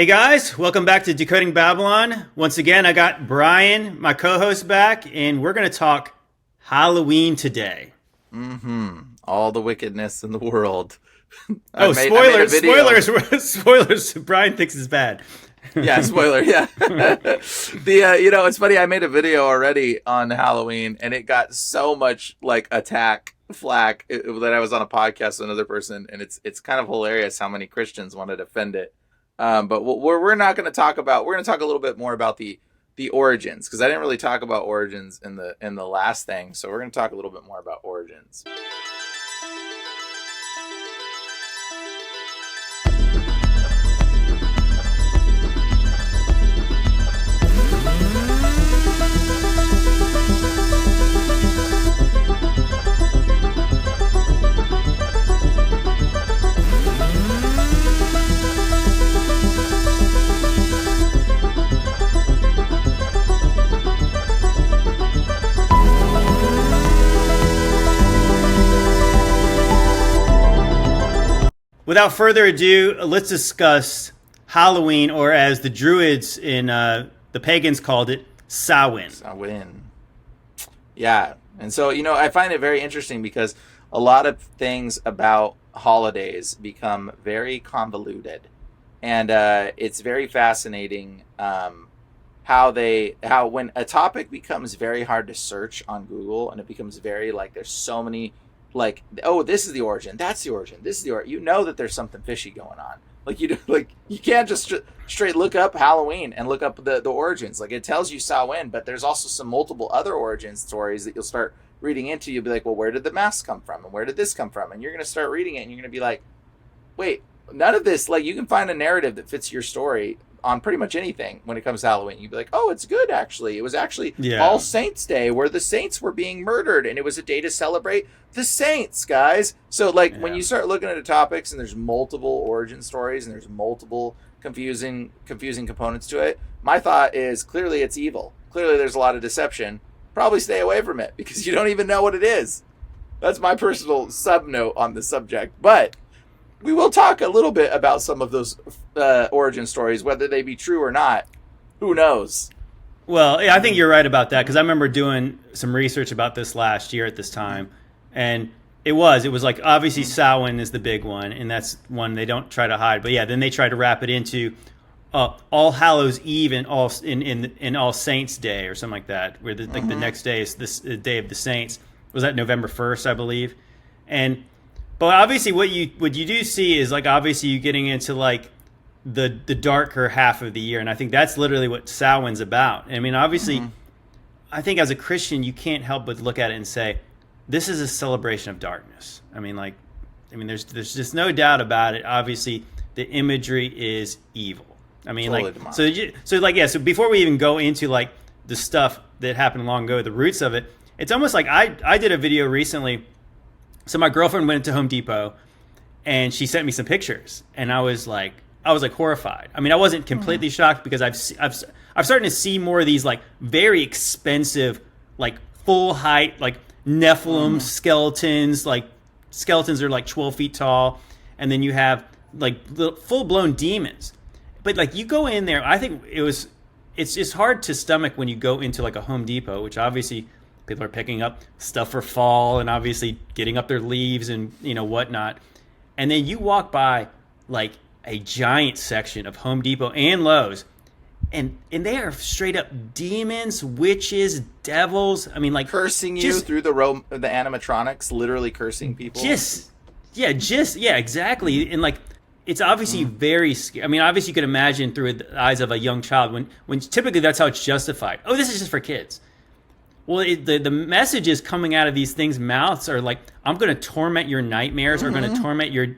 Hey guys, welcome back to Decoding Babylon. Once again, I got Brian, my co-host, back, and we're going to talk Halloween today. All the wickedness in the world. Spoilers! Spoilers! Brian thinks it's bad. Yeah, spoiler. Yeah. It's funny. I made a video already on Halloween, and it got so much flack that I was on a podcast with another person, and it's kind of hilarious how many Christians want to defend it. But we're not going to talk about. We're going to talk a little bit more about the origins, because I didn't really talk about origins in the last thing. So we're going to talk a little bit more about origins. Without further ado, let's discuss Halloween, or as the Druids in the pagans called it, Samhain. Samhain. Yeah, and so I find it very interesting because a lot of things about holidays become very convoluted, and it's very fascinating how when a topic becomes very hard to search on Google, and it becomes very there's so many. This is the origin, that's the origin, this is the origin. That there's something fishy going on. You can't just straight look up Halloween and look up the origins. It tells you Samhain, but there's also some multiple other origin stories that you'll start reading into. You'll be like, well, where did the mask come from? And where did this come from? And you're going to start reading it, and you're going to be like, wait, none of this, you can find a narrative that fits your story on pretty much anything when it comes to Halloween. You'd be like, oh, it's good, actually. It was actually All Saints Day, where the saints were being murdered, and it was a day to celebrate the saints, guys. So, when you start looking at the topics, and there's multiple origin stories, and there's multiple confusing components to it, my thought is, clearly it's evil. Clearly there's a lot of deception. Probably stay away from it, because you don't even know what it is. That's my personal sub-note on the subject. But we will talk a little bit about some of those origin stories, whether they be true or not. Who knows? Well, yeah, I think you're right about that, because I remember doing some research about this last year at this time, and it was obviously Samhain is the big one, and that's one they don't try to hide. But yeah, then they try to wrap it into All Hallows Eve and All Saints Day or something like that, where the next day is the Day of the Saints. Was that November 1st, I believe? But obviously, what you do see is obviously you getting into the darker half of the year, and I think that's literally what Samhain's about. I mean, obviously, I think as a Christian, you can't help but look at it and say, this is a celebration of darkness. I mean, there's just no doubt about it. Obviously, the imagery is evil. I mean, totally so before we even go into the stuff that happened long ago, the roots of it, it's almost like I did a video recently. So my girlfriend went to Home Depot, and she sent me some pictures, and I was horrified. I mean, I wasn't completely shocked, because I've started to see more of these very expensive full height Nephilim skeletons. Skeletons are 12 feet tall, and then you have full blown demons. But you go in there, I think it's just hard to stomach when you go into a Home Depot, which obviously people are picking up stuff for fall and obviously getting up their leaves and whatnot. And then you walk by a giant section of Home Depot and Lowe's, and they are straight up demons, witches, devils. I mean, cursing you through the animatronics, literally cursing people. Exactly. And it's obviously very scary. I mean, obviously you could imagine through the eyes of a young child when typically that's how it's justified. Oh, this is just for kids. Well, the messages coming out of these things' mouths are I'm going to torment your nightmares, or going to torment your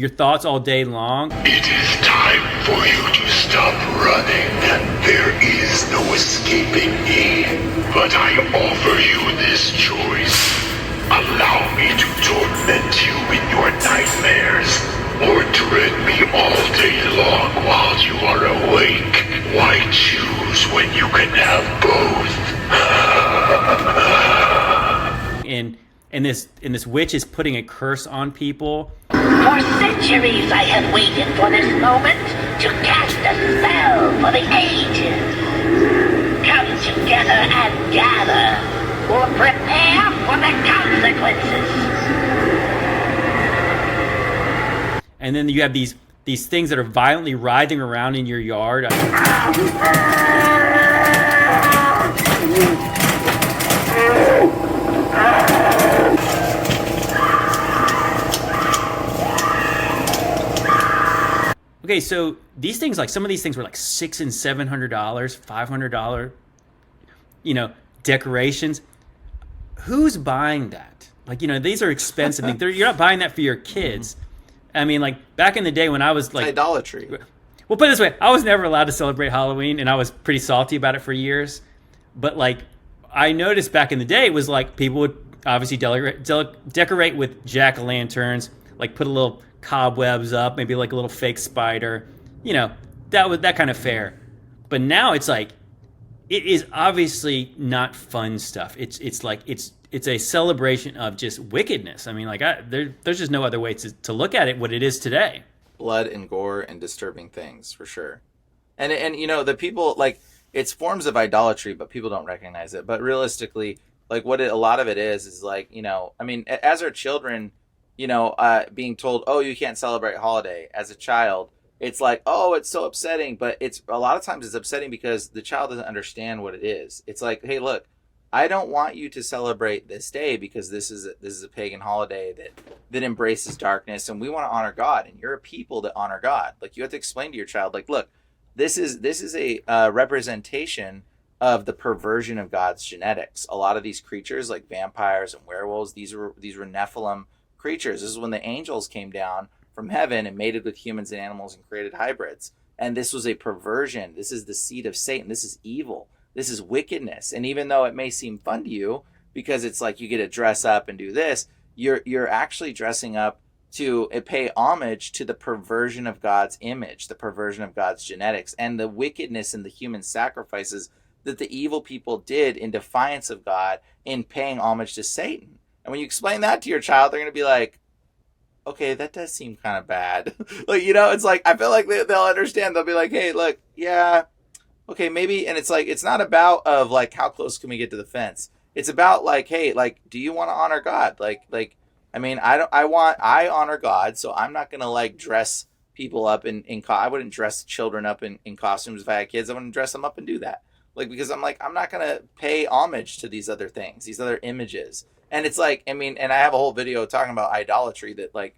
thoughts all day long. It is time for you to stop running. There is no escaping me. But I offer you this choice. Allow me to torment you in your nightmares, or dread me all day long while you are awake. Why choose when you can have both? And this witch is putting a curse on people. For centuries I have waited for this moment to cast a and then you have these things that are violently writhing around in your yard. Okay, so these things, like some of these things were like $600 and $700, $500, decorations. Who's buying that? Like, these are expensive things. You're not buying that for your kids. I mean, like back in the day when I was like idolatry. Well, put it this way, I was never allowed to celebrate Halloween, and I was pretty salty about it for years. But like, I noticed back in the day, it was like people would obviously decorate with jack-o'-lanterns, like put a little cobwebs up, maybe like a little fake spider. That was that kind of fair. But now it's like, it is obviously not fun stuff. It's a celebration of just wickedness. I mean, like there's just no other way to look at it. What it is today. Blood and gore and disturbing things for sure. And the people, like, it's forms of idolatry, but people don't recognize it. But realistically, like a lot of it is like, I mean, as our children, being told, oh, you can't celebrate holiday as a child, it's like, oh, it's so upsetting. But it's a lot of times it's upsetting because the child doesn't understand what it is. It's like, hey, look, I don't want you to celebrate this day because this is a pagan holiday that embraces darkness, and we want to honor God, and you're a people that honor God. Like, you have to explain to your child, like, look, this is a representation of the perversion of God's genetics. A lot of these creatures, like vampires and werewolves, these were Nephilim creatures. This is when the angels came down from heaven and mated with humans and animals and created hybrids. And this was a perversion. This is the seed of Satan. This is evil. This is wickedness. And even though it may seem fun to you, because it's like you get to dress up and do this, you're actually dressing up to pay homage to the perversion of God's image, the perversion of God's genetics, and the wickedness in the human sacrifices that the evil people did in defiance of God in paying homage to Satan. And when you explain that to your child, they're going to be like, okay, that does seem kind of bad. Like, it's like, I feel like they'll understand. They'll be like, hey, look, yeah, okay, maybe. And it's like, it's not about of like, how close can we get to the fence? It's about like, hey, like, do you want to honor God? Like, I mean, I honor God. So I'm not going to like dress people up I wouldn't dress children up in costumes if I had kids. I wouldn't dress them up and do that. Like, because I'm not going to pay homage to these other things, these other images. And it's like, I mean, and I have a whole video talking about idolatry that, like,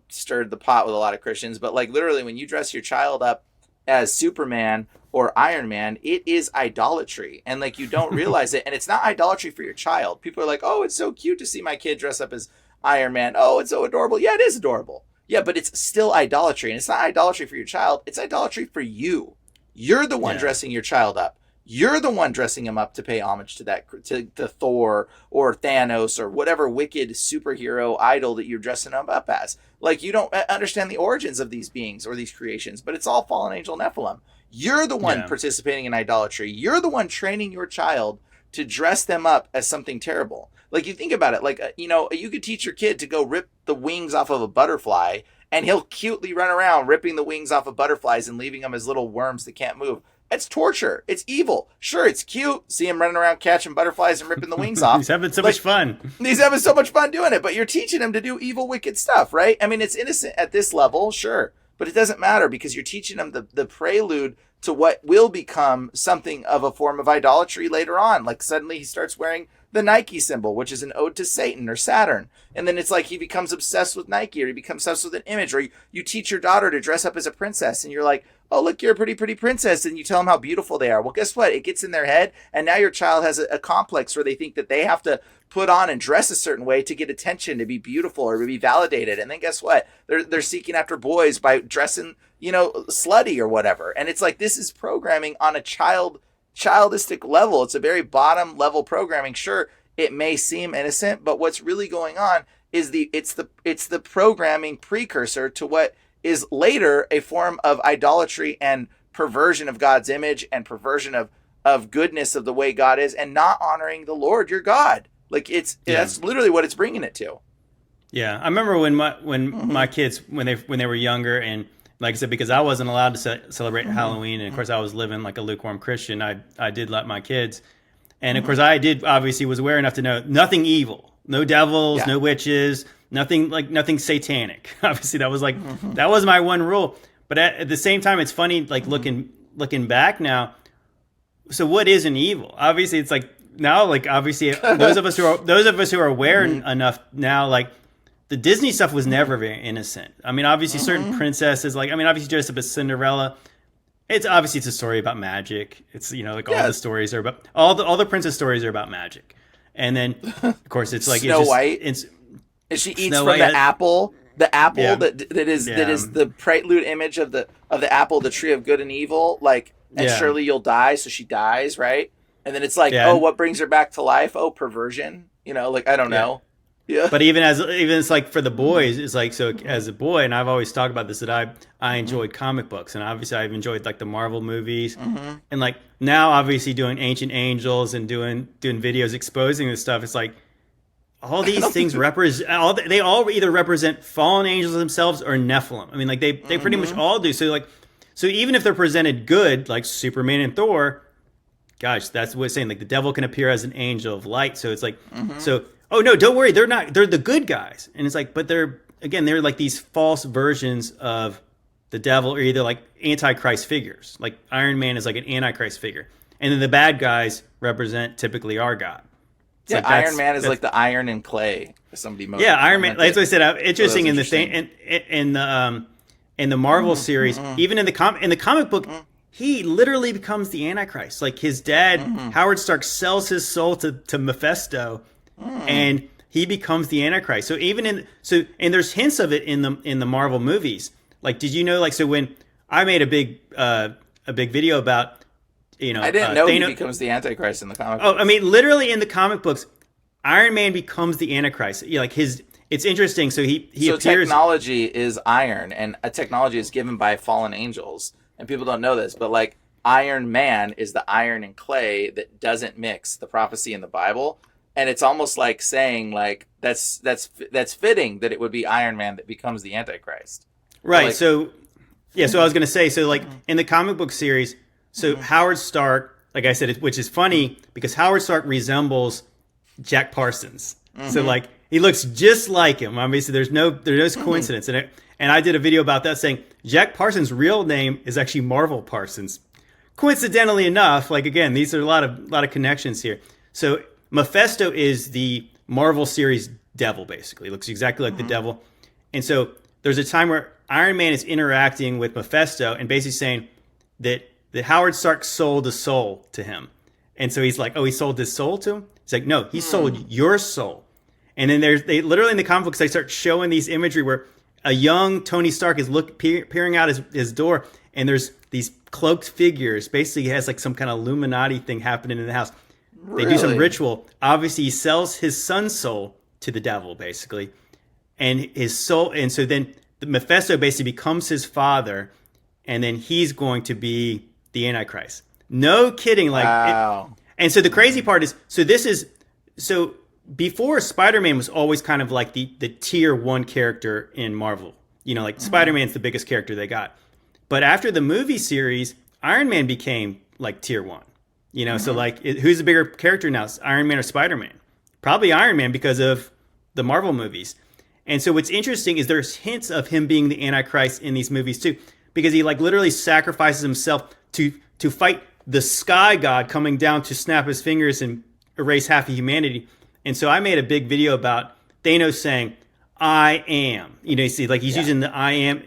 stirred the pot with a lot of Christians. But like, literally, when you dress your child up as Superman or Iron Man, it is idolatry. And like, you don't realize it. And it's not idolatry for your child. People are like, oh, it's so cute to see my kid dress up as Iron Man. Oh, it's so adorable. Yeah, it is adorable. Yeah, but it's still idolatry. And it's not idolatry for your child. It's idolatry for you. You're the one dressing your child up. You're the one dressing him up to pay homage to Thor or Thanos or whatever wicked superhero idol that you're dressing him up as. Like, you don't understand the origins of these beings or these creations, but it's all fallen angel Nephilim. You're the one participating in idolatry. You're the one training your child to dress them up as something terrible. Like, you think about it, like, you could teach your kid to go rip the wings off of a butterfly, and he'll cutely run around ripping the wings off of butterflies and leaving them as little worms that can't move. It's torture. It's evil. Sure, it's cute. See him running around catching butterflies and ripping the wings off. He's having so much fun. He's having so much fun doing it, but you're teaching him to do evil, wicked stuff, right? I mean, it's innocent at this level, sure, but it doesn't matter because you're teaching him the prelude to what will become something of a form of idolatry later on. Like, suddenly he starts wearing the Nike symbol, which is an ode to Satan or Saturn. And then it's like he becomes obsessed with Nike, or he becomes obsessed with an image, or you teach your daughter to dress up as a princess, and you're like, oh, look, you're a pretty, pretty princess. And you tell them how beautiful they are. Well, guess what? It gets in their head. And now your child has a complex where they think that they have to put on and dress a certain way to get attention, to be beautiful or to be validated. And then guess what? They're seeking after boys by dressing, slutty or whatever. And it's like, this is programming on a childistic level. It's a very bottom level programming. Sure, it may seem innocent, but what's really going on is it's the programming precursor to what is later a form of idolatry and perversion of God's image and perversion of goodness of the way God is, and not honoring the Lord your God. Like, that's literally what it's bringing it to. Yeah, I remember when my kids when they were younger, and like I said, because I wasn't allowed to celebrate Halloween, and of course I was living like a lukewarm Christian, I did let my kids, and of course I did obviously was aware enough to know nothing evil, no devils, no witches, nothing satanic. Obviously, that was my one rule. But at the same time, it's funny, like looking back now. So what is an evil? Obviously, it's like now, like obviously, those of us who are aware enough now, like the Disney stuff was never very innocent. I mean, obviously, certain princesses, like obviously, dressed up as Cinderella. It's a story about magic. It's like all the stories are about all the princess stories are about magic, and then of course it's like Snow White. And she eats from the apple. The apple that is the prelude image of the apple, the tree of good and evil. Like, and surely you'll die. So she dies, right? And then it's like, oh, what brings her back to life? Oh, perversion. Like I don't know. Yeah. But even it's like for the boys, it's like, so as a boy, and I've always talked about this, that I enjoyed comic books, and obviously I've enjoyed like the Marvel movies, and like now obviously doing Ancient Angels and doing videos exposing this stuff. It's like all these things represent they all either represent fallen angels themselves or Nephilim. I mean, like they pretty much all do. So even if they're presented good, like Superman and Thor, gosh, that's what it's saying. Like the devil can appear as an angel of light. So it's like so. Oh no, don't worry, they're not. They're the good guys, and it's like, but they're like these false versions of the devil, or either like antichrist figures. Like Iron Man is like an antichrist figure, and then the bad guys represent typically our God. It's like Iron Man is like the iron and clay. Somebody, Iron Man. Like I said, interesting in the thing, in the Marvel series, even in the comic book. He literally becomes the Antichrist. Like his dad, Howard Stark, sells his soul to Mephisto. And he becomes the Antichrist. So and there's hints of it in the Marvel movies. Like, did you know? Like, so when I made a big video about, I didn't know he becomes the Antichrist in the comic books. Oh, I mean, literally in the comic books, Iron Man becomes the Antichrist. It's interesting. So he appears. Technology is iron, and a technology is given by fallen angels, and people don't know this, but like Iron Man is the iron and clay that doesn't mix. The prophecy in the Bible. And it's almost like saying, like, that's fitting that it would be Iron Man that becomes the Antichrist. Right. So I was going to say, so like in the comic book series, so Howard Stark, like I said, which is funny because Howard Stark resembles Jack Parsons. So like he looks just like him. Obviously, there's no coincidence in it. And I did a video about that saying Jack Parsons' real name is actually Marvel Parsons. Coincidentally enough, like again, these are a lot of connections here. So Mephisto is the Marvel series devil, basically. Looks exactly like the devil. And so there's a time where Iron Man is interacting with Mephisto and basically saying that Howard Stark sold a soul to him. And so he's like, oh, he sold his soul to him? He's like, no, he sold your soul. And then they literally in the comic books, they start showing these imagery where a young Tony Stark is peering out his door, and there's these cloaked figures. Basically, he has like some kind of Illuminati thing happening in the house. They do some ritual. Obviously, he sells his son's soul to the devil, basically, and his soul. And so then the Mephisto basically becomes his father, and then he's going to be the Antichrist. No kidding. Like, wow. And so the crazy part is, so before Spider-Man was always kind of like the tier 1 character in Marvel. Like Spider-Man's the biggest character they got. But after the movie series, Iron Man became like tier 1. So like, who's the bigger character now? Iron Man or Spider-Man? Probably Iron Man because of the Marvel movies. And so what's interesting is there's hints of him being the Antichrist in these movies too, because he like literally sacrifices himself to fight the sky god coming down to snap his fingers and erase half of humanity. And so I made a big video about Thanos saying, I am. You see, like he's using the I am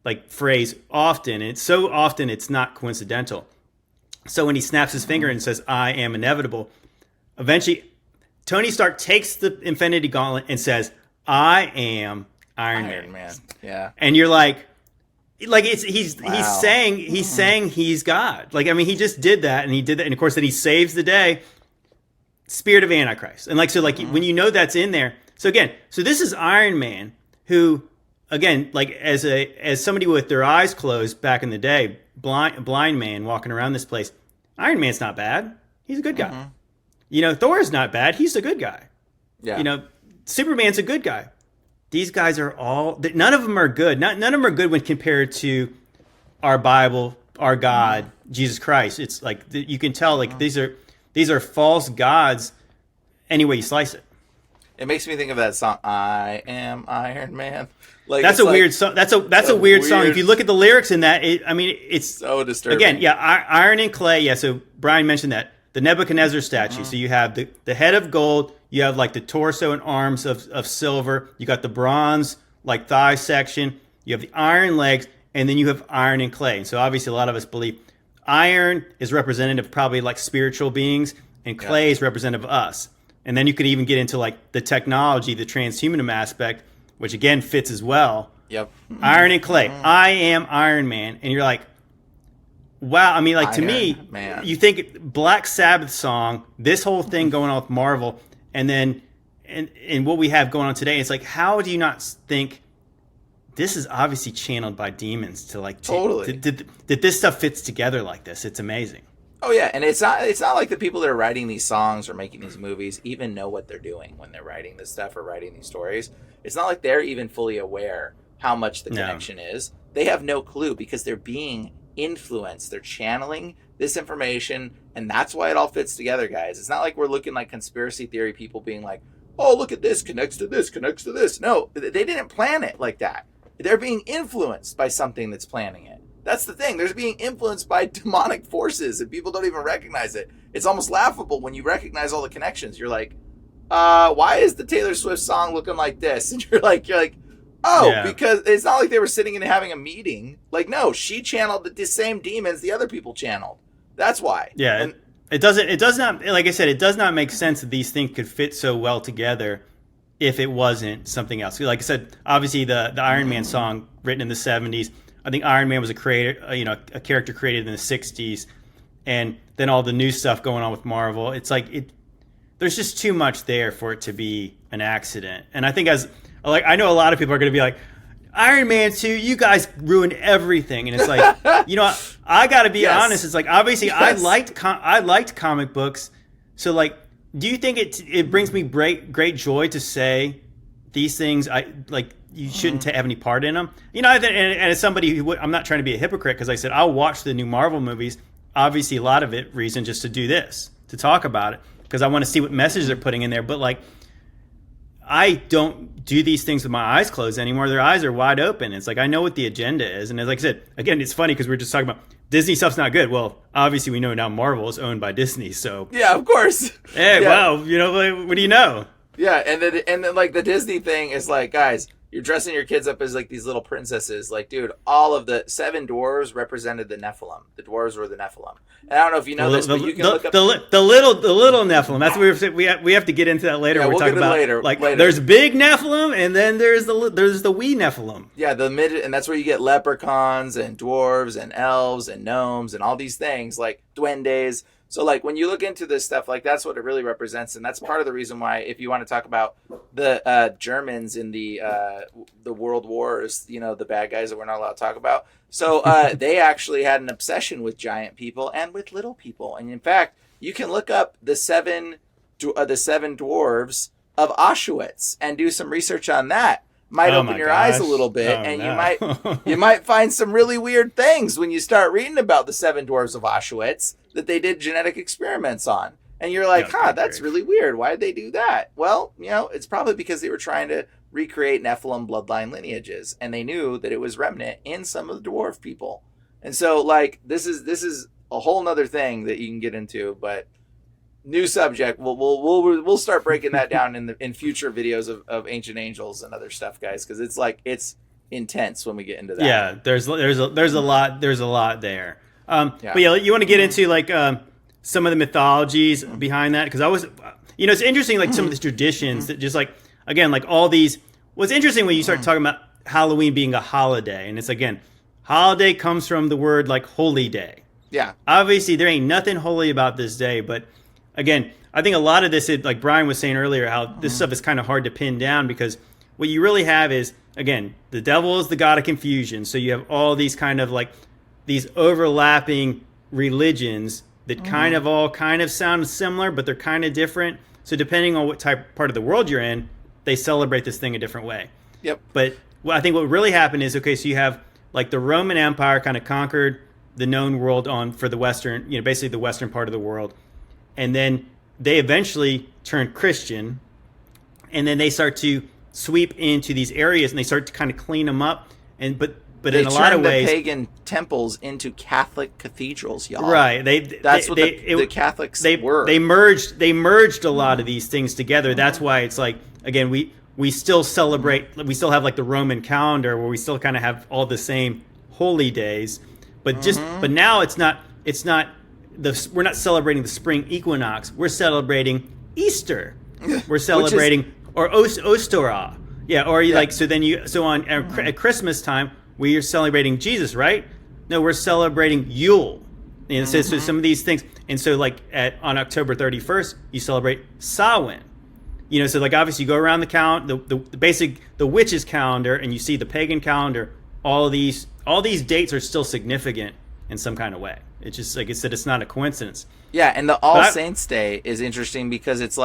like phrase often. And it's so often it's not coincidental. So when he snaps his finger and says, I am inevitable, eventually Tony Stark takes the Infinity Gauntlet and says, I am Iron Man. Yeah. And you're like he's saying he's God. Like, I mean, he just did that, and he did that. And of course, then he saves the day, spirit of Antichrist. And like, so like when you know that's in there. So again, so this is Iron Man who, again, like as somebody with their eyes closed back in the day, blind man walking around this place. Iron Man's not bad. He's a good guy. Thor's not bad. He's a good guy. Yeah. Superman's a good guy. These guys are all, none of them are good. None of them are good when compared to our Bible, our God, Jesus Christ. It's like you can tell like these are false gods any way you slice it. It makes me think of that song, "I Am Iron Man." Like That's it's a like, weird song. That's a weird song. If you look at the lyrics in that, it's so disturbing. again, yeah, iron and clay. Yeah, so Brian mentioned that the Nebuchadnezzar statue. So you have the head of gold. You have like the torso and arms of silver. You got the bronze like thigh section. You have the iron legs, and then you have iron and clay. And so obviously, a lot of us believe iron is representative of probably like spiritual beings, and clay is representative of us. And then you could even get into like the technology, the transhumanism aspect, which again fits as well. Yep. Iron and clay. I am Iron Man. And you're like, wow. I mean, like to me, you think Black Sabbath song, this whole thing going on with Marvel, and then and what we have going on today, it's like, how do you not think this is obviously channeled by demons to like totally did this stuff fits together like this? It's amazing. Oh yeah, and it's not like the people that are writing these songs or making these movies even know what they're doing when they're writing this stuff or writing these stories. It's not like they're even fully aware how much the connection is. They have no clue because they're being influenced. They're channeling this information, and that's why it all fits together, guys. It's not like we're looking like conspiracy theory people being like, "Oh, look at this, connects to this, connects to this." No, they didn't plan it like that. They're being influenced by something that's planning it. That's the thing. They're being influenced by demonic forces, and people don't even recognize it. It's almost laughable when you recognize all the connections. You're like, why is the Taylor Swift song looking like this? And you're like, oh, yeah. Because it's not like they were sitting and having a meeting. Like, no, she channeled the same demons the other people channeled. That's why. Yeah, and it does not, like I said, it does not make sense that these things could fit so well together if it wasn't something else. Like I said, obviously the Iron Man song written in the 70s. I think Iron Man was a character created in the 60s, and then all the new stuff going on with Marvel. It's like there's just too much there for it to be an accident. And I think I know a lot of people are going to be like, Iron Man 2, you guys ruined everything. And it's like, I got to be honest. It's like, obviously I liked comic books. So like, do you think it brings me great joy to say these things you shouldn't have any part in them? And as somebody who I'm not trying to be a hypocrite, because I said I'll watch the new Marvel movies. Obviously, a lot of it reason just to do this, to talk about it, because I want to see what messages they're putting in there. But like, I don't do these things with my eyes closed anymore. Their eyes are wide open. It's like I know what the agenda is, and as like I said, again, it's funny because we're just talking about Disney stuff's not good. Well, obviously we know now Marvel is owned by Disney, so yeah, of course. Hey, yeah. Wow, what do you know? Yeah, and then like the Disney thing is like, guys, you're dressing your kids up as like these little princesses. Like, dude, all of the 7 dwarves represented the Nephilim. The dwarves were the Nephilim. And I don't know if you know this, but you can look up the little Nephilim. That's what we have to get into that later. Yeah, we'll talk about later. There's big Nephilim, and then there's the wee Nephilim. Yeah, and that's where you get leprechauns and dwarves and elves and gnomes and all these things like duendes. So like when you look into this stuff, like that's what it really represents, and that's part of the reason why, if you want to talk about the Germans in the World Wars, the bad guys that we're not allowed to talk about. So they actually had an obsession with giant people and with little people, and in fact, you can look up the seven dwarves of Auschwitz and do some research on that. Might open your eyes a little bit, you might find some really weird things when you start reading about the 7 dwarves of Auschwitz that they did genetic experiments on. And you're like, that's really weird. Why did they do that? Well, it's probably because they were trying to recreate Nephilim bloodline lineages, and they knew that it was remnant in some of the dwarf people. And so like this is a whole nother thing that you can get into, but new subject. We'll start breaking that down in future videos of Ancient Angels and other stuff, guys, because it's intense when we get into that. Yeah, there's a lot there. But yeah, you want to get into like some of the mythologies behind that, because I was, it's interesting, like some of the traditions that just like, again, like all these. What's interesting when you start talking about Halloween being a holiday, and it's again, holiday comes from the word like holy day. Yeah. Obviously, there ain't nothing holy about this day, but again, I think a lot of this, like Brian was saying earlier, how this stuff is kind of hard to pin down, because what you really have is, again, the devil is the god of confusion. So you have all these kind of like these overlapping religions that kind of sound similar, but they're kind of different. So depending on what part of the world you're in, they celebrate this thing a different way. Yep. But I think what really happened is, okay, so you have like the Roman Empire kind of conquered the known world for the Western, basically the Western part of the world. And then they eventually turned Christian, and then they start to sweep into these areas and they start to kind of clean them up. And but they in a lot of ways, the pagan temples into Catholic cathedrals, y'all. right? That's what the Catholics were. They merged a lot of these things together. That's why it's like, again, we still celebrate. We still have like the Roman calendar where we still kind of have all the same holy days, but but now it's not we're not celebrating the spring equinox. We're celebrating Easter. We're celebrating or Ostora. Yeah, or like at Christmas time we are celebrating Jesus, right? No, we're celebrating Yule. And so some of these things, and so like on October 31st, you celebrate Samhain. You know, so like obviously you go around the witches calendar, and you see the pagan calendar. All these dates are still significant in some kind of way. It's just like I said, it's not a coincidence. Yeah, and the All Saints Day is interesting because it's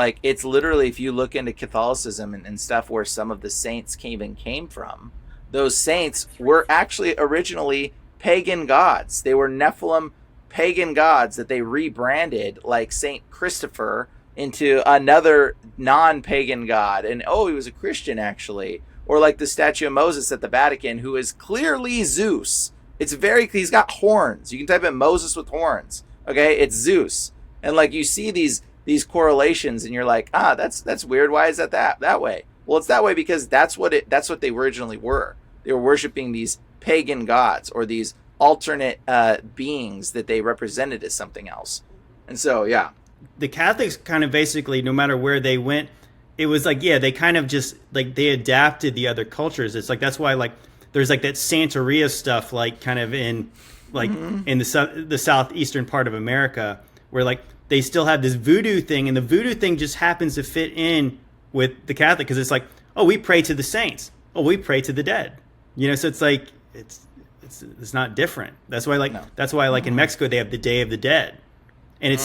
literally, if you look into Catholicism and stuff where some of the saints came from, those saints were actually originally pagan gods. They were Nephilim pagan gods that they rebranded, like Saint Christopher, into another non-pagan god. And he was a Christian actually. Or like the statue of Moses at the Vatican, who is clearly Zeus. He's got horns. You can type in Moses with horns. Okay, it's Zeus. And like you see these correlations and you're like, that's weird. Why is that way? Well, it's that way because that's what they originally were. They were worshiping these pagan gods or these alternate beings that they represented as something else. And so, yeah. The Catholics kind of basically, no matter where they went, it was like, they kind of just like they adapted the other cultures. It's like, that's why like there's like that Santeria stuff, like kind of in like in the southeastern part of America, where like they still have this voodoo thing, and the voodoo thing just happens to fit in with the Catholic because it's like, we pray to the saints, we pray to the dead, you know. So it's like it's not different. That's why like in Mexico they have the Day of the Dead. And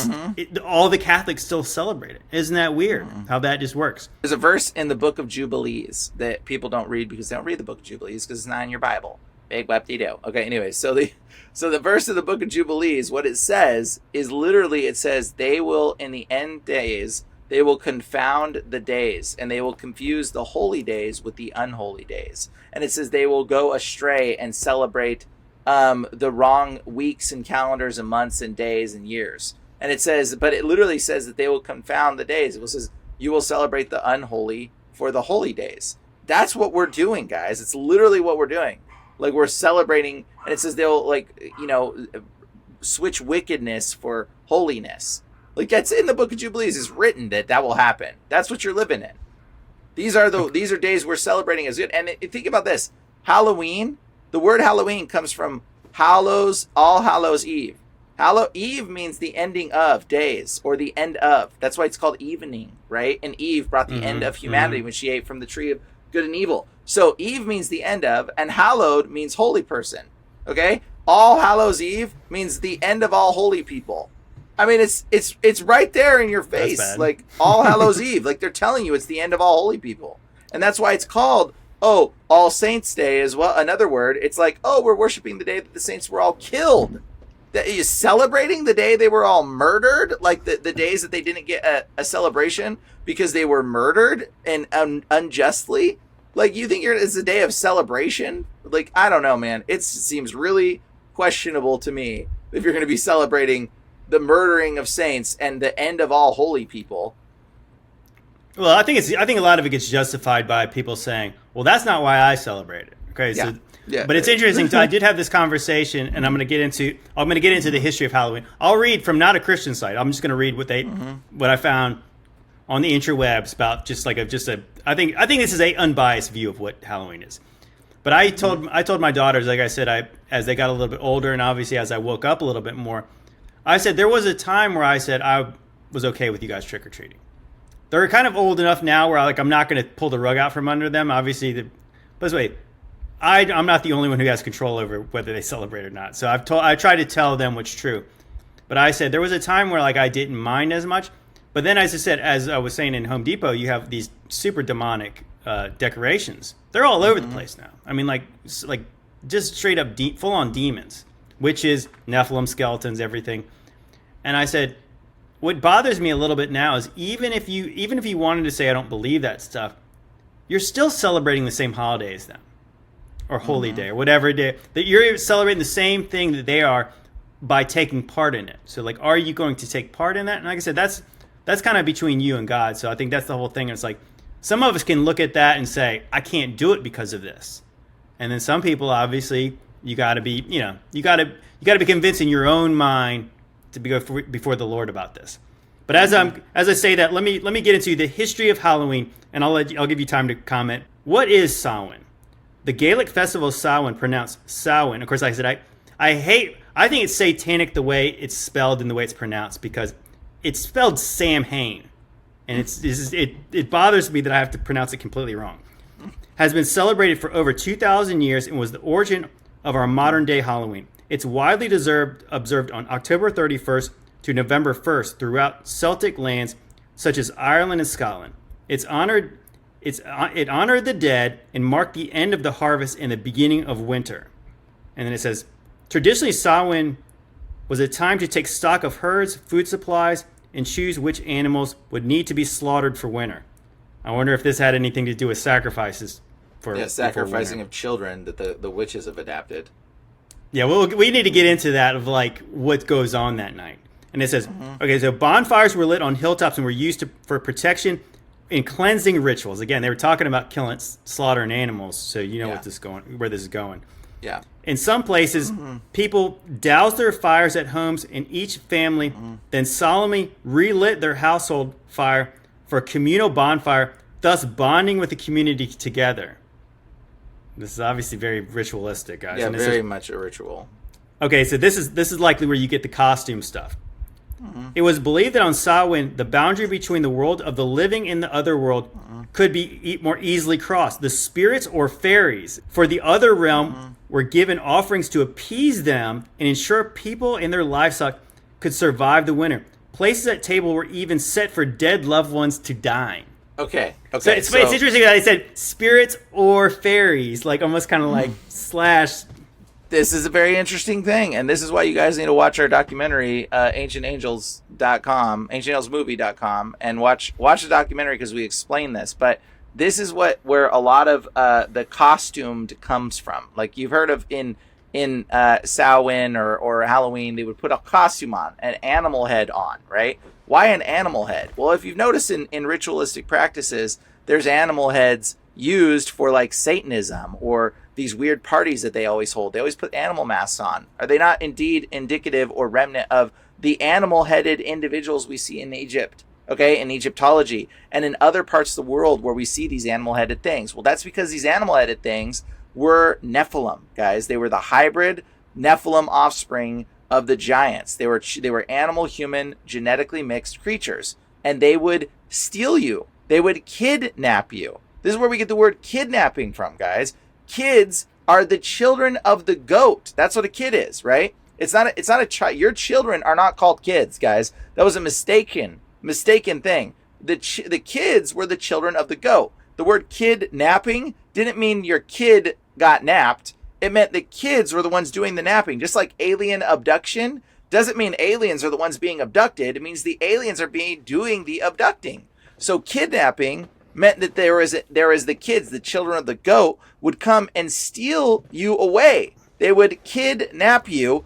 all the Catholics still celebrate it. Isn't that weird how that just works? There's a verse in the book of Jubilees that people don't read because they don't read the book of Jubilees because it's not in your Bible. Big whoop-de-doo. Okay, anyway, so the verse of the book of Jubilees, what it says is literally, it says, they will, in the end days, they will confound the days, and they will confuse the holy days with the unholy days. And it says they will go astray and celebrate the wrong weeks and calendars and months and days and years. And it says, but it literally says that they will confound the days. It says, you will celebrate the unholy for the holy days. That's what we're doing, guys. It's literally what we're doing. Like, we're celebrating, and it says they'll, like, switch wickedness for holiness. Like, that's in the book of Jubilees. It's written that will happen. That's what you're living in. These are days we're celebrating as good. And think about this. Halloween, the word Halloween comes from All Hallows Eve. Eve means the ending of days, or the end of. That's why it's called evening, right? And Eve brought the end of humanity when she ate from the tree of good and evil. So Eve means the end of, and hallowed means holy person. Okay? All Hallows Eve means the end of all holy people. I mean, it's right there in your face. Like, All Hallows Eve. Like, they're telling you it's the end of all holy people. And that's why it's called, All Saints Day as well. Another word. It's like, we're worshiping the day that the saints were all killed. That is celebrating the day they were all murdered, like the days that they didn't get a celebration because they were murdered and unjustly. Like, you think it's a day of celebration? Like, I don't know, man. It seems really questionable to me if you're going to be celebrating the murdering of saints and the end of all holy people. Well, I think a lot of it gets justified by people saying, "Well, that's not why I celebrate it." Okay, yeah. So. Yeah, but it's interesting. So I did have this conversation, and I'm going to get into the history of Halloween. I'll read from not a Christian site. I'm just going to read what I found on the interwebs about I think this is a unbiased view of what Halloween is. But I told my daughters, like I said, as they got a little bit older, and obviously as I woke up a little bit more, I said there was a time where I said I was okay with you guys trick or treating. They're kind of old enough now where I'm not going to pull the rug out from under them. Obviously, but wait. I'm not the only one who has control over whether they celebrate or not. So I try to tell them what's true. But I said there was a time where like I didn't mind as much. But then, as I said, as I was saying in Home Depot, you have these super demonic decorations. They're all over the place now. I mean, like just straight up full on demons, witches, Nephilim, skeletons, everything. And I said, what bothers me a little bit now is even if you wanted to say I don't believe that stuff, you're still celebrating the same holiday as them, or holy day, or whatever day that you're celebrating the same thing that they are by taking part in it. So like, are you going to take part in that? And like I said, that's kind of between you and God. So I think that's the whole thing. It's like some of us can look at that and say, I can't do it because of this, and then some people, obviously, you got to be, you got to be convincing your own mind to be before the Lord about this. But as I say that, let me get into the history of Halloween, and I'll give you time to comment. What is Samhain? The Gaelic festival of Samhain, pronounced Samhain. Of course, like I said, I think it's satanic the way it's spelled and the way it's pronounced, because it's spelled Samhain, and it bothers me that I have to pronounce it completely wrong. Has been celebrated for over 2,000 years and was the origin of our modern day Halloween. It's widely observed on October 31st to November 1st throughout Celtic lands such as Ireland and Scotland. It honored the dead and marked the end of the harvest and the beginning of winter. And then it says, traditionally Samhain was a time to take stock of herds, food supplies, and choose which animals would need to be slaughtered for winter. I wonder if this had anything to do with sacrifices. Sacrificing of children that the witches have adapted. Yeah, well, we need to get into that of like what goes on that night. And it says, okay, so bonfires were lit on hilltops and were used for protection and cleansing rituals. Again, they were talking about slaughtering animals, so you know where this is going. Yeah. In some places, people doused their fires at homes, and each family then solemnly relit their household fire for a communal bonfire, thus bonding with the community together. This is obviously very ritualistic, guys. Yeah, very much a ritual. Okay, so this is likely where you get the costume stuff. It was believed that on Samhain, the boundary between the world of the living and the other world could be more easily crossed. The spirits or fairies for the other realm were given offerings to appease them and ensure people and their livestock could survive the winter. Places at table were even set for dead loved ones to dine. Okay. So it's interesting that they said spirits or fairies, like almost kind of like slash. This is a very interesting thing, and this is why you guys need to watch our documentary, ancientangelsmovie.com, and watch the documentary, because we explain this. But this is where a lot of the costumed comes from. Like you've heard of in Samhain or Halloween, they would put a costume on, an animal head on, right? Why an animal head? Well, if you've noticed in ritualistic practices, there's animal heads used for like Satanism or these weird parties that they always hold. They always put animal masks on. Are they not indeed indicative or remnant of the animal-headed individuals we see in Egypt, okay, in Egyptology, and in other parts of the world where we see these animal-headed things? Well, that's because these animal-headed things were Nephilim, guys. They were the hybrid Nephilim offspring of the giants. They were animal-human, genetically mixed creatures, and they would steal you. They would kidnap you. This is where we get the word kidnapping from, guys. Kids are the children of the goat. That's what a kid is, right? It's not a child. Your children are not called kids, guys. That was a mistaken thing. The kids were the children of the goat. The word kidnapping didn't mean your kid got napped. It meant the kids were the ones doing the napping. Just like alien abduction doesn't mean aliens are the ones being abducted. It means the aliens are doing the abducting. So kidnapping meant that there is the kids, the children of the goat, would come and steal you away. They would kidnap you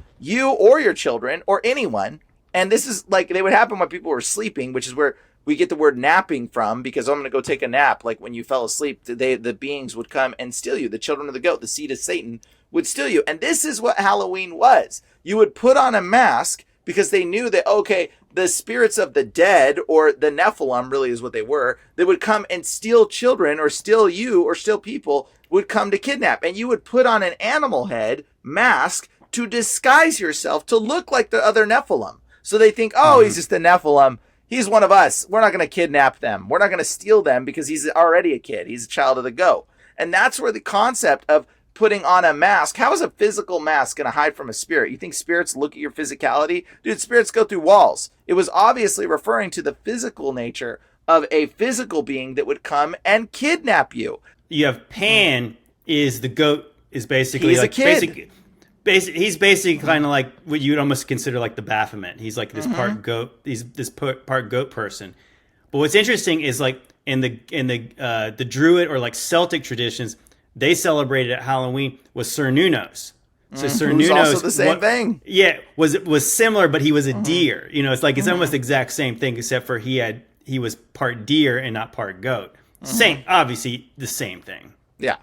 or your children or anyone. And this is like, they would happen when people were sleeping, which is where we get the word napping from, because I'm going to go take a nap. Like when you fell asleep, the beings would come and steal you. The children of the goat, the seed of Satan, would steal you. And this is what Halloween was. You would put on a mask because they knew that, okay, the spirits of the dead, or the Nephilim really is what they were, they would come and steal children or steal you or steal people, would come to kidnap. And you would put on an animal head mask to disguise yourself to look like the other Nephilim. So they think, oh, he's just a Nephilim. He's one of us. We're not going to kidnap them. We're not going to steal them because he's already a kid. He's a child of the goat. And that's where the concept of putting on a mask, how is a physical mask going to hide from a spirit? You think spirits look at your physicality? Dude, spirits go through walls. It was obviously referring to the physical nature of a physical being that would come and kidnap you. You have Pan is the goat, is basically He's like a kid. He's basically kind of like what you'd almost consider like the Baphomet. He's like this part goat. He's this part goat person. But what's interesting is like in the Druid or like Celtic traditions, they celebrated at Halloween was Cernunnos. So Cernunnos, also the same thing. Yeah, was similar, but he was a deer. You know, it's like it's almost the exact same thing, except for he was part deer and not part goat. Same, obviously the same thing. Yeah.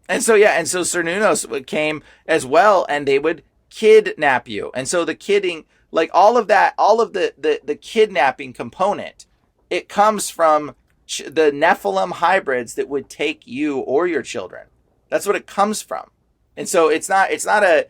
And so Cernunnos came as well, and they would kidnap you. And so the kidding, like all of the kidnapping component, it comes from the Nephilim hybrids that would take you or your children. That's what it comes from. And so it's not a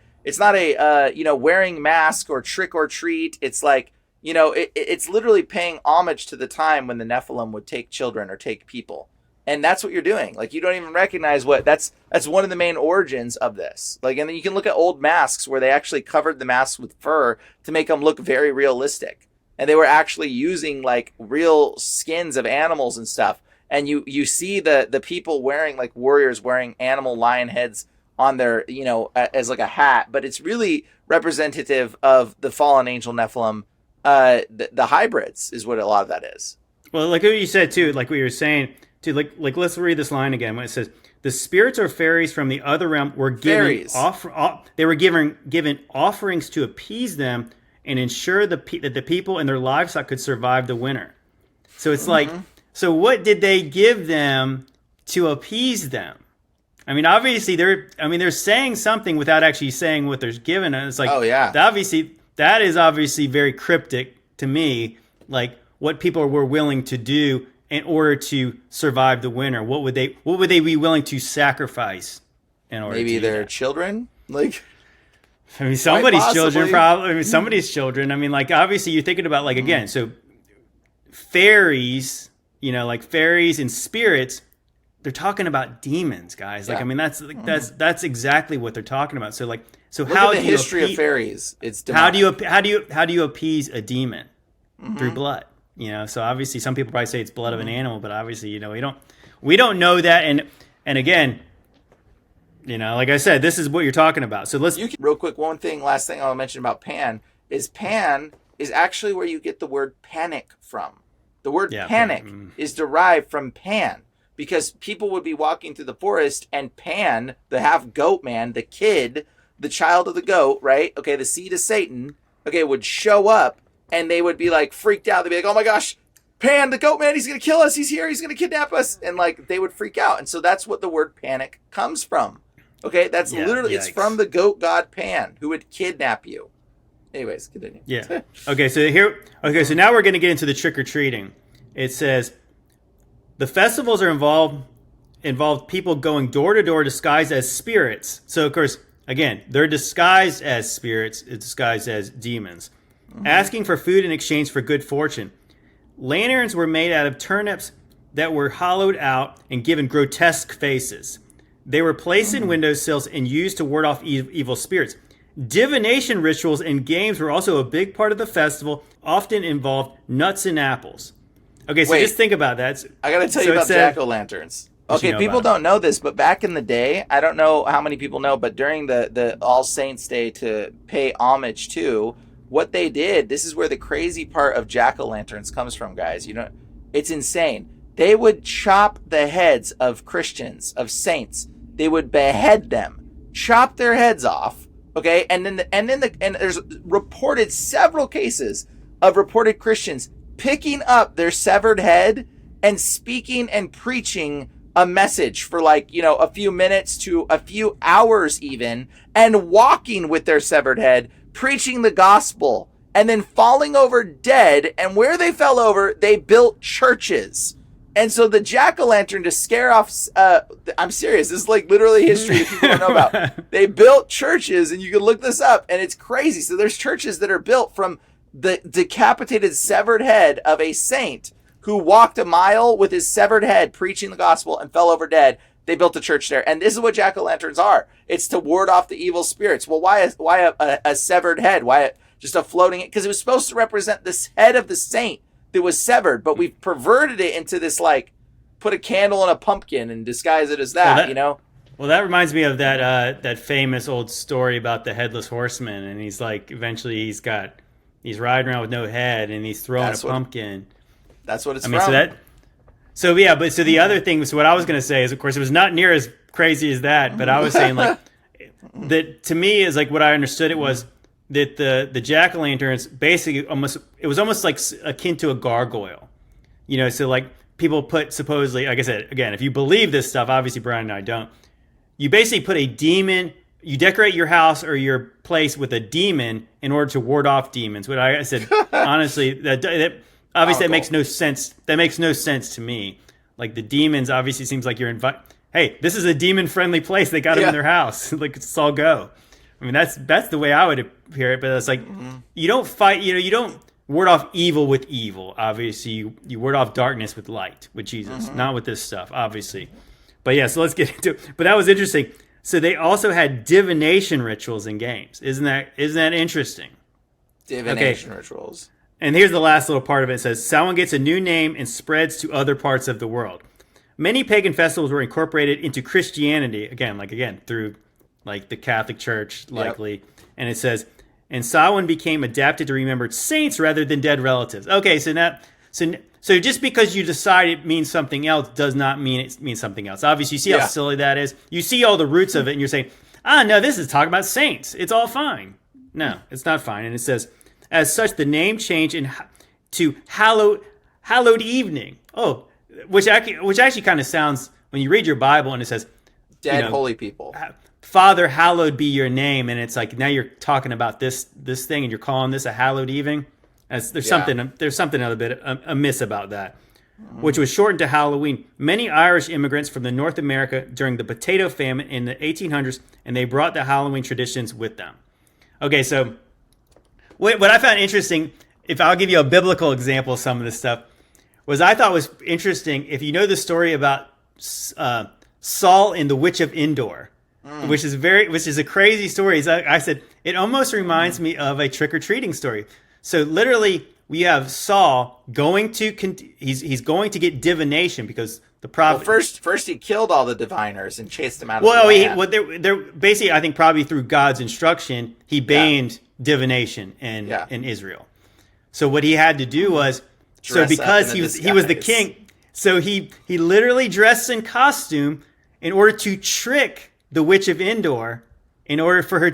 wearing mask or trick or treat. It's like, it's literally paying homage to the time when the Nephilim would take children or take people. And that's what you're doing. Like, you don't even recognize that's one of the main origins of this. Like, and then you can look at old masks where they actually covered the masks with fur to make them look very realistic. And they were actually using like real skins of animals and stuff. And you see the people wearing, like warriors wearing animal lion heads on their, as like a hat, but it's really representative of the fallen angel Nephilim. The hybrids is what a lot of that is. Well, like what you said too, like what you were saying too, like let's read this line again when it says, "The spirits or fairies from the other realm were given they were given offerings to appease them and ensure that the people and their livestock could survive the winter." So it's like, so what did they give them to appease them? I mean, obviously they're saying something without actually saying what they're given. And it's like, oh yeah, that is obviously very cryptic to me. Like what people were willing to do in order to survive the winter. What would they be willing to sacrifice in order? Maybe to their children, like. I mean, somebody's children, probably. I mean, somebody's children. I mean, like obviously you're thinking about like again, so fairies, like fairies and spirits. They're talking about demons, guys. Like, I mean, that's exactly what they're talking about. So, like, Look how at the do you history of fairies? It's demonic. how do you appease a demon through blood? So obviously, some people probably say it's blood of an animal, but obviously, we don't know that. And again, like I said, this is what you're talking about. So real quick. Last thing I'll mention about Pan is actually where you get the word panic from. The word panic is derived from Pan. Because people would be walking through the forest and Pan, the half goat man, the kid, the child of the goat, right? Okay, the seed of Satan, okay, would show up and they would be like freaked out. They'd be like, oh my gosh, Pan, the goat man, he's going to kill us. He's here. He's going to kidnap us. And like they would freak out. And so that's what the word panic comes from. Okay, that's literally, it's from the goat god Pan who would kidnap you. Anyways, continue. Yeah. Okay, so now we're going to get into the trick-or-treating. It says, the festivals are involved people going door to door disguised as spirits. So, of course, again, they're disguised as spirits, disguised as demons. Asking for food in exchange for good fortune. Lanterns were made out of turnips that were hollowed out and given grotesque faces. They were placed in windowsills and used to ward off evil spirits. Divination rituals and games were also a big part of the festival, often involved nuts and apples. Okay, so just think about that. I got to tell you about jack-o'-lanterns. Okay, people don't know this, but back in the day, I don't know how many people know, but during the All Saints Day to pay homage to, what they did, this is where the crazy part of jack-o'-lanterns comes from, guys. It's insane. They would chop the heads of Christians, of saints. They would behead them, chop their heads off, okay? And there's reported several cases of reported Christians picking up their severed head and speaking and preaching a message for a few minutes to a few hours even, and walking with their severed head, preaching the gospel, and then falling over dead. And where they fell over, they built churches. And so the jack-o'-lantern, to scare off, I'm serious, this is like literally history that people don't know about. They built churches, and you can look this up, and it's crazy. So there's churches that are built from the decapitated, severed head of a saint who walked a mile with his severed head preaching the gospel and fell over dead. They built a church there. And this is what jack-o'-lanterns are. It's to ward off the evil spirits. Well, why a severed head? Why just a floating? Because it was supposed to represent this head of the saint that was severed, but we've perverted it into this, put a candle in a pumpkin and disguise it as that. Well, that reminds me of that famous old story about the headless horseman, and he's like, eventually he's riding around with no head, and he's throwing That's a what pumpkin. that's what it's I mean, from. so the other thing was what I was going to say is, of course, it was not near as crazy as that, but I was saying like that to me is like what I understood it was that the jack o' lanterns basically it was almost like akin to a gargoyle, so like people put supposedly, like I said again, if you believe this stuff, obviously Brian and I don't. You basically put a demon. You decorate your house or your place with a demon in order to ward off demons. What I said, honestly, that obviously that makes no sense. That makes no sense to me. Like the demons, obviously seems like you're hey, this is a demon-friendly place. They got them in their house. Like let's all go. I mean, that's the way I would hear it. But it's like you don't fight. You don't ward off evil with evil. Obviously, you ward off darkness with light, with Jesus, not with this stuff. Obviously. But yeah, so let's get into it. But that was interesting. So they also had divination rituals in games. Isn't that interesting? Divination rituals. And here's the last little part of it. It says, Samhain gets a new name and spreads to other parts of the world. Many pagan festivals were incorporated into Christianity, again, through like the Catholic Church, likely. Yep. And it says, and Samhain became adapted to remember saints rather than dead relatives. Okay, so just because you decide it means something else does not mean it means something else. Obviously, you see how silly that is. You see all the roots of it, and you're saying, no, this is talking about saints. It's all fine. No, it's not fine. And it says, as such, the name changed to hallowed evening. Oh, which actually kind of sounds, when you read your Bible and it says, dead holy people. Father, hallowed be your name. And it's like, now you're talking about this thing, and you're calling this a hallowed evening. There's something a bit amiss about that, which was shortened to Halloween. Many Irish immigrants from the North America during the potato famine in the 1800s, and they brought the Halloween traditions with them. Okay, so what I found interesting, if I'll give you a biblical example of some of this stuff, was I thought was interesting. If you know the story about Saul and the Witch of Endor, which is a crazy story. I said it almost reminds me of a trick-or-treating story. So literally, we have Saul going to he's going to get divination because the prophet. Well, first he killed all the diviners and chased them out of the land. They're basically, I think, probably through God's instruction, he banned divination in Israel. So what he had to do was, because he was the king, so he literally dressed in costume in order to trick the Witch of Endor, in order for her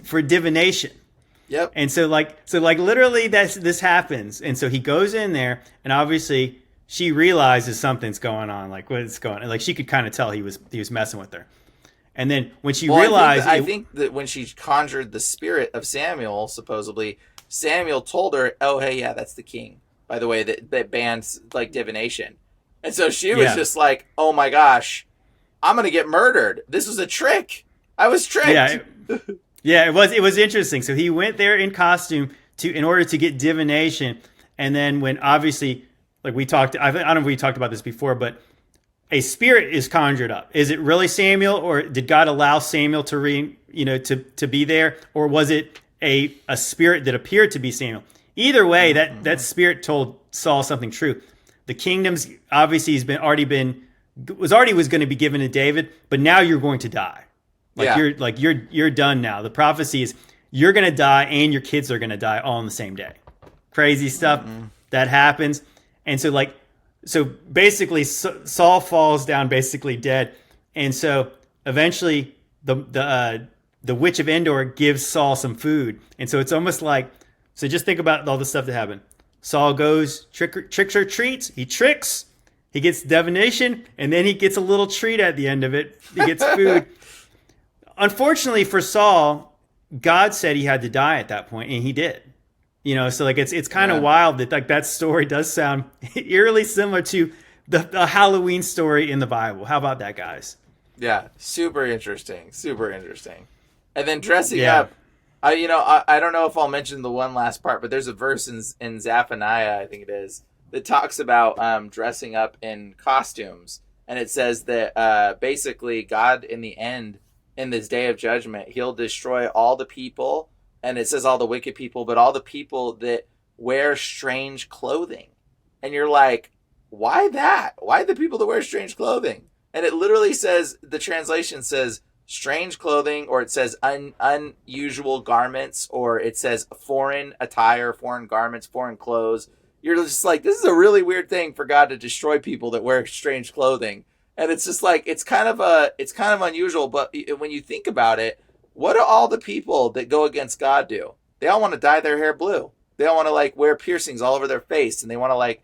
for divination. Yep. And so literally this happens. And so he goes in there, and obviously she realizes something's going on. Like, what's going on? Like, she could kind of tell he was messing with her. And then when she realized, I think that when she conjured the spirit of Samuel, supposedly Samuel told her, "Oh, hey, yeah, that's the king, by the way, that bans like divination." And so she was just like, "Oh my gosh, I'm gonna get murdered. This was a trick. I was tricked." Yeah. Yeah, it was interesting. So he went there in costume in order to get divination, and then when obviously, like we talked, I don't know if we talked about this before, but a spirit is conjured up. Is it really Samuel, or did God allow Samuel to be there, or was it a spirit that appeared to be Samuel? Either way, that spirit told Saul something true. The kingdoms obviously was going to be given to David, but now you're going to die. You're done now. The prophecy is you're going to die and your kids are going to die all on the same day. Crazy stuff that happens. And so basically Saul falls down basically dead. And so eventually the Witch of Endor gives Saul some food. And so it's almost like, so just think about all the stuff that happened. Saul goes tricks or treats. He tricks. He gets divination, and then he gets a little treat at the end of it. He gets food. Unfortunately for Saul, God said he had to die at that point, and he did. So like it's kind of wild that like that story does sound eerily similar to the Halloween story in the Bible. How about that, guys? Yeah, super interesting. And then dressing up. I don't know if I'll mention the one last part, but there's a verse in Zephaniah, I think it is, that talks about dressing up in costumes, and it says that basically God in the end, in this day of judgment, he'll destroy all the people, and it says all the wicked people, but all the people that wear strange clothing. And you're like, why that? Why the people that wear strange clothing? And it literally says, the translation says strange clothing, or it says unusual garments, or it says foreign attire, foreign garments, foreign clothes. You're just like, this is a really weird thing for God to destroy people that wear strange clothing. And it's just like, it's kind of unusual. But when you think about it, what do all the people that go against God do? They all want to dye their hair blue. They all want to like wear piercings all over their face, and they want to like,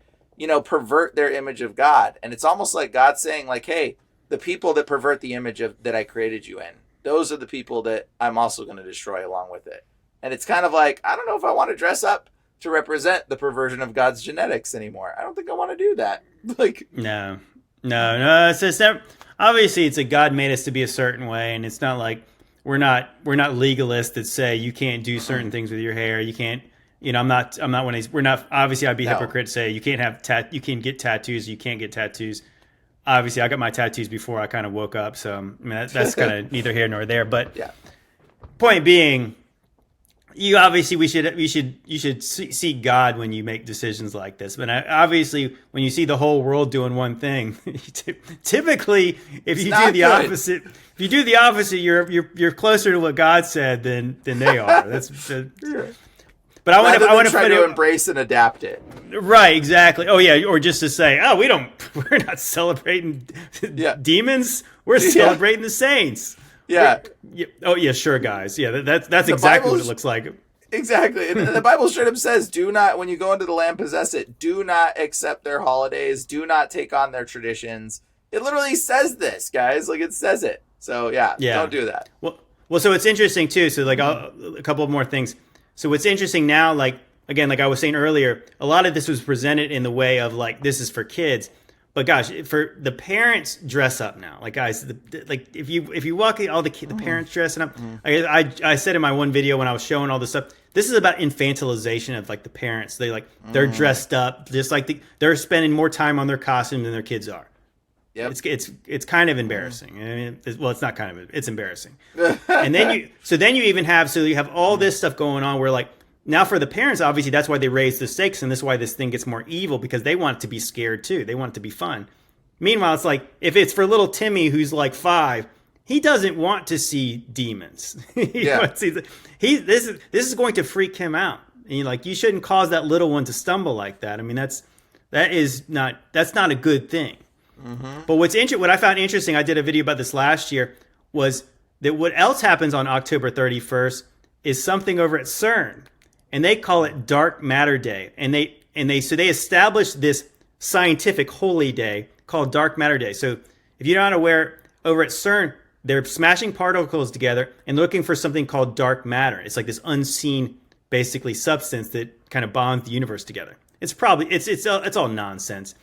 pervert their image of God. And it's almost like God saying like, hey, the people that pervert the image of that I created you in, those are the people that I'm also going to destroy along with it. And it's kind of like, I don't know if I want to dress up to represent the perversion of God's genetics anymore. I don't think I want to do that. Like, no. It's never, obviously it's a God made us to be a certain way, and it's not like we're not legalists that say you can't do certain things with your hair. You can't, I'm not one of these. We're not, obviously I'd be hypocrite to say you can't have you can get tattoos, you can't get tattoos. Obviously I got my tattoos before I kind of woke up, so I mean, that's kind of neither here nor there. But yeah. Point being, you obviously you should seek God when you make decisions like this. But obviously, when you see the whole world doing one thing, typically, if you do the opposite, you're closer to what God said than they are. But I want to try to embrace and adapt it. Right, exactly. Oh yeah, or just to say, we're not celebrating demons. We're celebrating the saints. Yeah. Oh yeah, sure, guys. Yeah, that's exactly what it looks like. Exactly. And the Bible straight up says, do not, when you go into the land, possess it. Do not accept their holidays. Do not take on their traditions. It literally says this, guys. Like, it says it. So yeah. Don't do that. Well, so it's interesting too. So like a couple of more things. So what's interesting now, like, again, like I was saying earlier, a lot of this was presented in the way of like, this is for kids. But gosh, for the parents dress up now. Like guys, like if you walk all the parents dressing up. I said in my one video when I was showing all this stuff, this is about infantilization of like the parents. They're dressed up just like they're spending more time on their costume than their kids are. Yep. It's kind of embarrassing. I mean, it's not kind of, it's embarrassing. And then you have all this stuff going on where like, now for the parents, obviously that's why they raise the stakes, and this is why this thing gets more evil, because they want it to be scared too. They want it to be fun. Meanwhile, it's like, if it's for little Timmy who's like 5, he doesn't want to see demons. This is going to freak him out. And you shouldn't cause that little one to stumble like that. I mean, that's not a good thing. Mm-hmm. But what I found interesting, I did a video about this last year, was that what else happens on October 31st is something over at CERN. And they call it Dark Matter Day. And they established this scientific holy day called Dark Matter Day. So if you're not aware, over at CERN, they're smashing particles together and looking for something called dark matter. It's like this unseen, basically, substance that kind of bonds the universe together. It's all nonsense.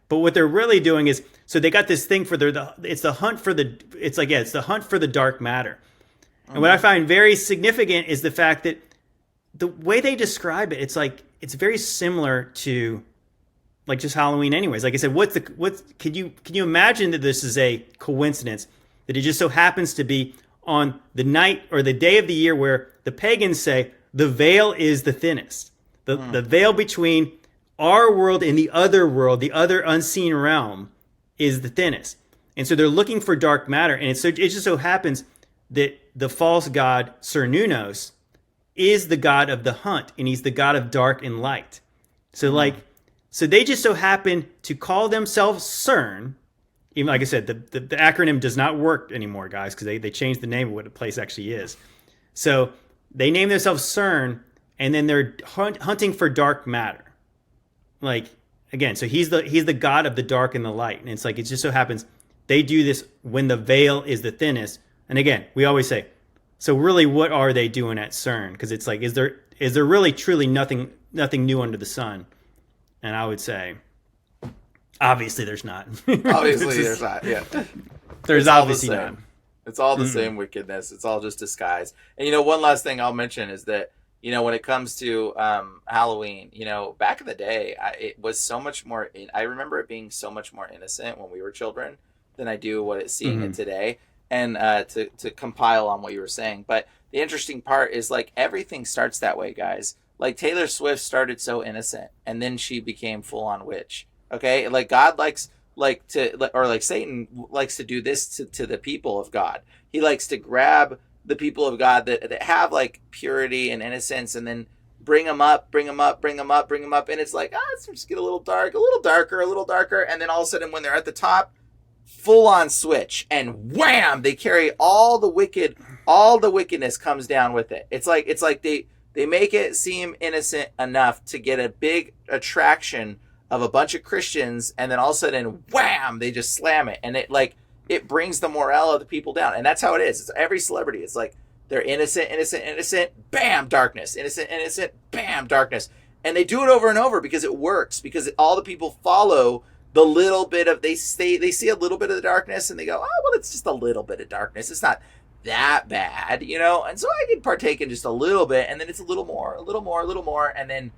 But what they're really doing is, so they got this thing for it's the hunt for the dark matter. And what I find very significant is the fact that the way they describe it, it's very similar to like just Halloween anyways. Like I said, can you imagine that this is a coincidence that it just so happens to be on the night or the day of the year where the pagans say the veil is the thinnest. The veil between our world and the other unseen realm is the thinnest. And so they're looking for dark matter, and it just so happens that the false god Cernunnos is the god of the hunt, and he's the god of dark and light. So so they just so happen to call themselves CERN. Even like I said, the acronym does not work anymore, guys, because they changed the name of what the place actually is. So they name themselves CERN, and then they're hunting for dark matter. Like, again, so he's the god of the dark and the light, and it's like it just so happens they do this when the veil is the thinnest. And again, we always say, so really, what are they doing at CERN? Because it's like, is there really truly nothing new under the sun? And I would say, obviously, there's not. Obviously, there's not. Yeah, there's obviously not. It's all the same wickedness. It's all just disguise. And one last thing I'll mention is that when it comes to Halloween, back in the day, it was so much more. I remember it being so much more innocent when we were children than I do what it's seeing it today. And to compile on what you were saying. But the interesting part is, like, everything starts that way, guys. Like, Taylor Swift started so innocent, and then she became full-on witch. Okay? Like, God likes like Satan likes to do this to the people of God. He likes to grab the people of God that have like purity and innocence, and then bring them up, and it's like, let's just get a little dark, a little darker, and then all of a sudden when they're at the top, full on switch, and wham, they carry all the wickedness comes down with it. It's like they make it seem innocent enough to get a big attraction of a bunch of Christians, and then all of a sudden, wham, they just slam it, and it brings the morale of the people down. And that's how it is. It's every celebrity. It's like they're innocent, bam, darkness, innocent, bam, darkness. And they do it over and over because it works, because all the people follow the little bit of, they see a little bit of the darkness and they go, oh, well, it's just a little bit of darkness. It's not that bad, And so I can partake in just a little bit, and then it's a little more, and then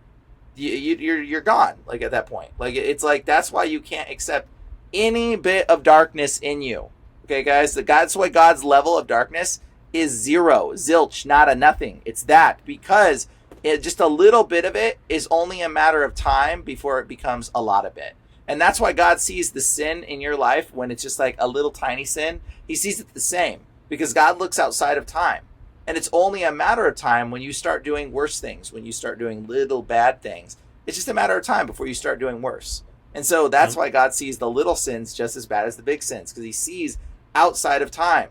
you're gone. Like at that point, like it's like, that's why you can't accept any bit of darkness in you. Okay, guys, that's why God's level of darkness is 0, zilch, nada, nothing. It's that, because just a little bit of it is only a matter of time before it becomes a lot of it. And that's why God sees the sin in your life when it's just like a little tiny sin. He sees it the same, because God looks outside of time. And it's only a matter of time when you start doing worse things, when you start doing little bad things. It's just a matter of time before you start doing worse. And so that's why God sees the little sins just as bad as the big sins, because he sees outside of time.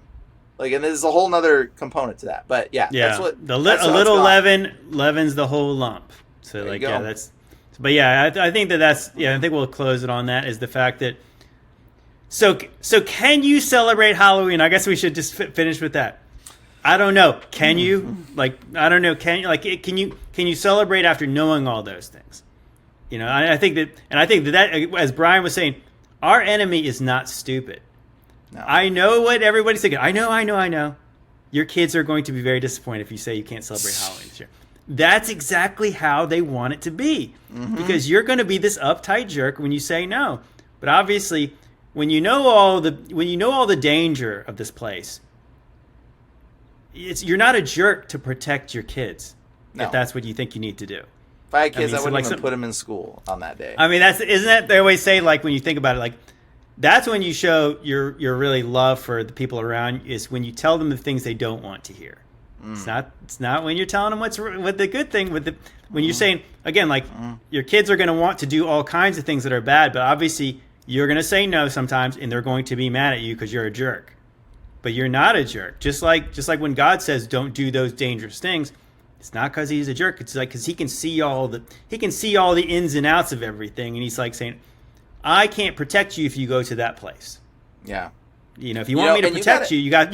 Like, and there's a whole nother component to that. But yeah. That's what, a little leaven leavens the whole lump. So like, yeah, that's, but yeah, I think that's, I think we'll close it on that, is the fact that, so can you celebrate Halloween? I guess we should just finish with that. I don't know. Can you? Like, I don't know. Can you celebrate after knowing all those things? I think that, as Brian was saying, our enemy is not stupid. No. I know what everybody's thinking. I know. Your kids are going to be very disappointed if you say you can't celebrate Halloween this year. That's exactly how they want it to be, because you're going to be this uptight jerk when you say no. But obviously, when you know all the danger of this place, you're not a jerk to protect your kids. No. If that's what you think you need to do. If I had kids, I wouldn't even put them in school on that day. I mean, isn't that they always say, like, when you think about it, like, that's when you show your really love for the people around you, is when you tell them the things they don't want to hear. It's not when you're telling them what the good thing when you're saying, again, like, your kids are going to want to do all kinds of things that are bad, but obviously you're going to say no sometimes, and they're going to be mad at you because you're a jerk. But you're not a jerk. Just like when God says don't do those dangerous things, it's not because he's a jerk. It's like because he can see all the ins and outs of everything, and he's like saying, I can't protect you if you go to that place. Yeah. If you want me to protect you got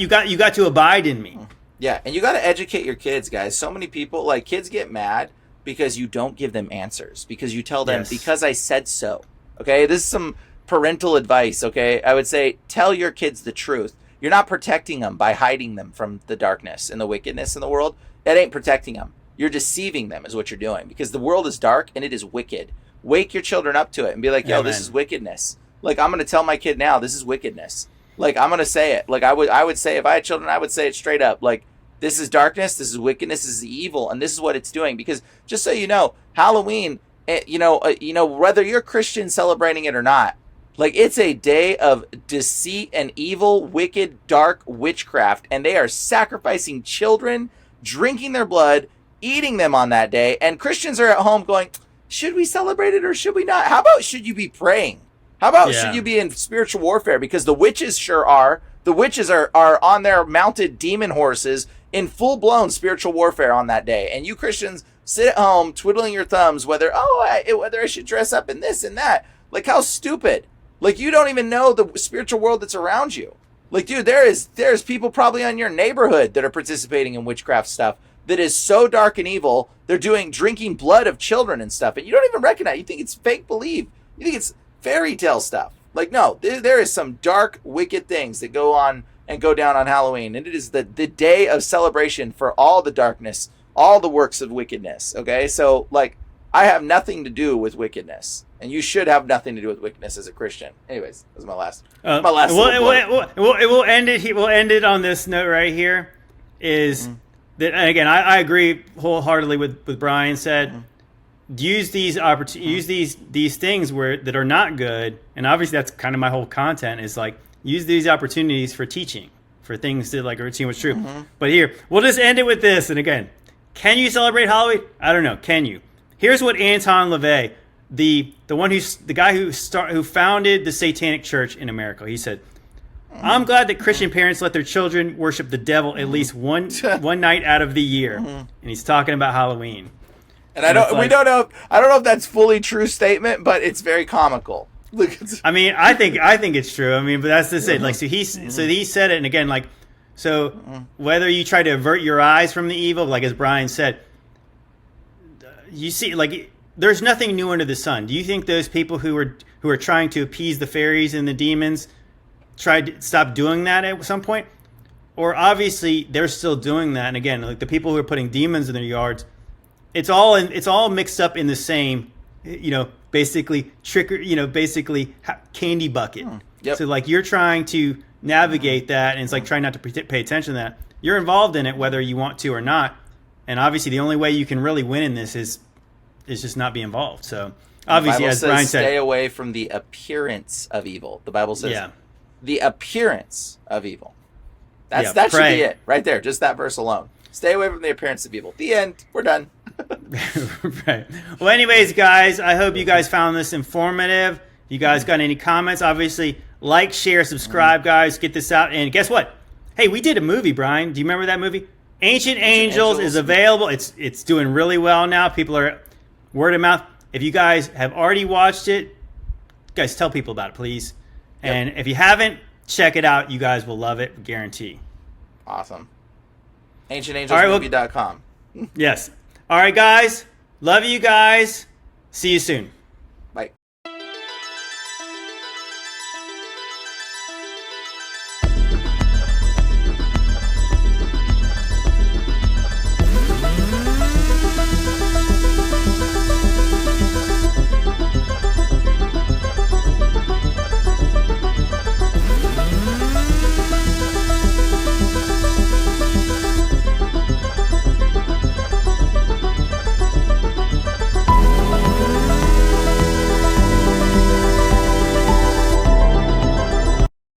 to abide in me. Yeah, and you got to educate your kids, guys. So many people, like, kids get mad because you don't give them answers, because you tell them, because I said so. Okay, this is some parental advice. Okay, I would say tell your kids the truth. You're not protecting them by hiding them from the darkness and the wickedness in the world. That ain't protecting them. You're deceiving them is what you're doing, because the world is dark and it is wicked. Wake your children up to it and be like, yo, this is wickedness. Like, I'm going to tell my kid now, this is wickedness. Like, I'm going to say it. Like, I would say, if I had children, I would say it straight up. Like, this is darkness, this is wickedness, this is evil, and this is what it's doing. Because just so you know, Halloween, whether you're Christian celebrating it or not, like, it's a day of deceit and evil, wicked, dark witchcraft, and they are sacrificing children, drinking their blood, eating them on that day, and Christians are at home going, should we celebrate it or should we not? How about should you be praying? How about should you be in spiritual warfare? Because the witches sure are. The witches are on their mounted demon horses in full-blown spiritual warfare on that day, and you Christians sit at home twiddling your thumbs whether I should dress up in this and that. Like, how stupid. Like, you don't even know the spiritual world that's around you. Like, dude, there's people probably in your neighborhood that are participating in witchcraft stuff that is so dark and evil. They're drinking blood of children and stuff, and you don't even recognize it. You think it's fake belief. You think it's fairy tale stuff. Like, no, there is some dark, wicked things that go on and go down on Halloween, and it is the day of celebration for all the darkness, all the works of wickedness. Okay, so, like, I have nothing to do with wickedness, and you should have nothing to do with wickedness as a Christian. Anyways, that's my last. We'll end it. We'll end it on this note right here. Is that, and again? I agree wholeheartedly with Brian said. use these things that are not good, and obviously that's kind of my whole content is like use these opportunities for teaching, for things that like are too much true. But here, we'll just end it with this. And again, can you celebrate Halloween? I don't know. Can you? Here's what Anton LaVey, the guy who founded the Satanic Church in America, he said, "I'm glad that Christian parents let their children worship the devil at least one night out of the year." And he's talking about Halloween. And I don't know if that's fully true statement, but it's very comical. Look, I mean, I think it's true. I mean, but that's just it. Like, so he said it, and again, like, so whether you try to avert your eyes from the evil, like as Brian said, you see, like, there's nothing new under the sun. Do you think those people who are trying to appease the fairies and the demons tried to stop doing that at some point? Or obviously they're still doing that. And again, like the people who are putting demons in their yards, it's all mixed up in the same, basically basically candy bucket. Yep. So like you're trying to navigate that, and it's like trying not to pay attention to that. You're involved in it whether you want to or not. And obviously the only way you can really win in this is just not be involved. So obviously, as Brian said, stay away from the appearance of evil. The Bible says the appearance of evil. That should be it right there. Just that verse alone. Stay away from the appearance of evil. The end. We're done. Right. Well, anyways, guys, I hope you guys found this informative. You guys got any comments? Obviously, like, share, subscribe, guys. Get this out. And guess what? Hey, we did a movie, Brian. Do you remember that movie? Ancient Angels is available. It's doing really well now. People are word of mouth. If you guys have already watched it, guys, tell people about it, please. Yep. And if you haven't, check it out. You guys will love it, guarantee. Awesome. AncientAngelsMovie.com. Yes. All right, guys. Love you guys. See you soon.